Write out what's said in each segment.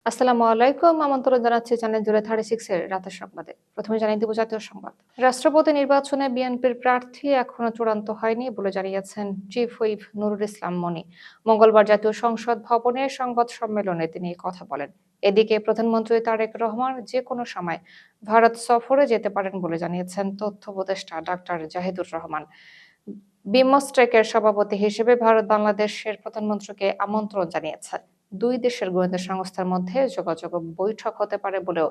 আসসালামু আলাইকুম। আমন্ত্রণ জানাচ্ছি চ্যানেল জুড়ে 36 এর রাতের সংবাদে। প্রথমে জানিয়ে দিব জাতীয় সংবাদ। রাষ্ট্রপতি নির্বাচনে বিএনপির প্রার্থী এখনো চূড়ান্ত হয়নি বলে জানিয়েছেন চিফ হুইপ নুরুল ইসলাম মনি। মঙ্গলবার জাতীয় সংসদ ভবনে সংবাদ সম্মেলনে তিনি এই কথা বলেন। এদিকে প্রধানমন্ত্রী তারেক রহমান যে কোনো সময় ভারত সফরে যেতে পারেন বলে জানিয়েছেন তথ্য উপদেষ্টা ডাক্তার জাহিদুর রহমান। বিমস্টেকের সভাপতি হিসেবে ভারত বাংলাদেশের প্রধানমন্ত্রীকে আমন্ত্রণ জানিয়েছে। দুই দেশের গোয়েন্দা সংস্থার মধ্যে যোগাযোগ বৈঠক হতে পারে বলেও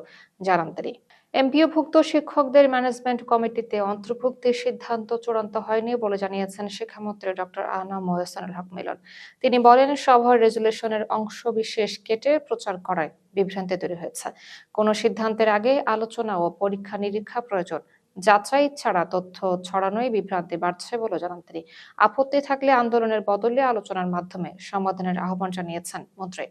জানান তিনি। এমপিওভুক্ত শিক্ষকদের ম্যানেজমেন্ট কমিটিতে অন্তর্ভুক্তির সিদ্ধান্ত চূড়ান্ত হয়নি বলে জানিয়েছেন শিক্ষামন্ত্রী ডক্টর আনাম মোহসেনুল হক মিলন। তিনি বলেন, সভার রেজুলেশনের অংশ বিশেষ কেটে প্রচার করায় বিভ্রান্তি তৈরি হয়েছে। কোনো সিদ্ধান্তের আগে আলোচনা ও পরীক্ষা নিরীক্ষা প্রয়োজন। যাচাই ছাড়া তথ্য ছড়ানোই বিভ্রান্তি বাড়ছে বলে জানান তিনি। আপত্তি থাকলে আন্দোলনের বদলে আলোচনার মাধ্যমে সমাধানের আহ্বান জানিয়েছেন মন্ত্রী।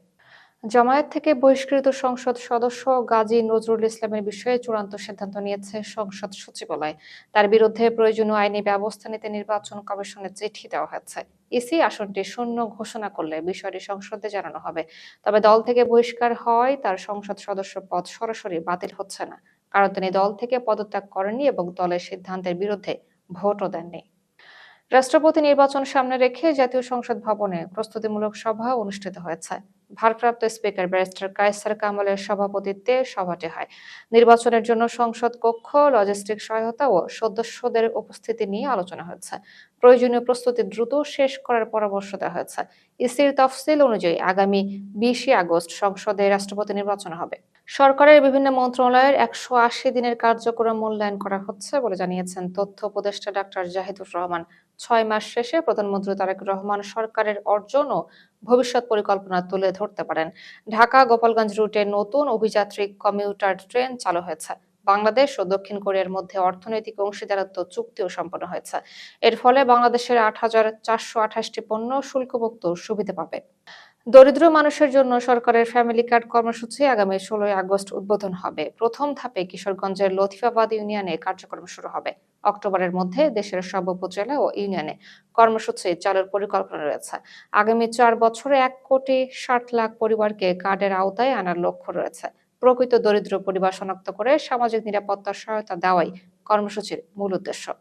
জামায়াত থেকে বহিষ্কৃত সংসদ সদস্য গাজী নজরুল ইসলামের বিষয়ে চূড়ান্ত সিদ্ধান্ত নিয়েছে সংসদ সচিবালয়। তার বিরুদ্ধে প্রয়োজনীয় আইনি ব্যবস্থা নিতে নির্বাচন কমিশনে চিঠি দেওয়া হয়েছে। ইসি আসনটি শূন্য ঘোষণা করলে বিষয়টি সংসদে জানানো হবে। তবে দল থেকে বহিষ্কার হওয়ায় তার সংসদ সদস্য পদ সরাসরি বাতিল হচ্ছে না, কারণ তিনি দল থেকে পদত্যাগ করেননি এবং দলের সিদ্ধান্তের বিরুদ্ধে ভোটও দেননি। রাষ্ট্রপতি নির্বাচন সামনে রেখে জাতীয় সংসদ ভবনে প্রস্তুতিমূলক সভা অনুষ্ঠিত হয়েছে। ভারপ্রাপ্ত স্পিকার ব্যারিস্টার কায়সার কামালের সভাপতিত্বে সভাটি হয়। নির্বাচনের জন্য সংসদ কক্ষ, লজিস্টিক সহায়তা ও সদস্যদের উপস্থিতি নিয়ে আলোচনা হয়েছে। প্রয়োজনীয় প্রস্তুতি দ্রুত শেষ করার পরামর্শ দেওয়া হয়েছে। ইসির তফসিল অনুযায়ী আগামী 20 আগস্ট সংসদে রাষ্ট্রপতি নির্বাচন হবে। সরকারের বিভিন্ন মন্ত্রণালয়ের 180 দিনের কার্যক্রম মূল্যায়ন করা হচ্ছে বলে জানিয়েছেন তথ্য উপদেষ্টা ডাক্তার জাহিদুর রহমান। 6 মাস শেষে প্রধানমন্ত্রী তারেক রহমান সরকারের অর্জন ও ভবিষ্যৎ পরিকল্পনা তুলে ধরতে পারেন। ঢাকা গোপালগঞ্জ রুটে নতুন অভিযাত্রী কমিউটার ট্রেন চালু হয়েছে। বাংলাদেশ ও দক্ষিণ কোরিয়ার মধ্যে অর্থনৈতিক অংশীদারত্ব চুক্তিও সম্পন্ন হয়েছে। এর ফলে বাংলাদেশের 8,428টি পণ্য শুল্কমুক্ত সুবিধা পাবে। দরিদ্র মানুষের জন্য সরকারের ফ্যামিলি কার্ড কর্মসূচি আগামী 16 আগস্ট উদ্বোধন হবে। প্রথম ধাপে কিশোরগঞ্জের লতিফাবাদ ইউনিয়নে কার্যক্রম শুরু হবে। অক্টোবরের মধ্যে দেশের সব উপজেলা ও ইউনিয়নে কর্মসূচি চালুর পরিকল্পনা রয়েছে। আগামী 4 বছরে 1,60,00,000 পরিবারকে কার্ডের আওতায় আনার লক্ষ্য রয়েছে। প্রকৃত দরিদ্র পরিবার শনাক্ত করে সামাজিক নিরাপত্তার সহায়তা দেওয়াই কর্মসূচির মূল উদ্দেশ্য।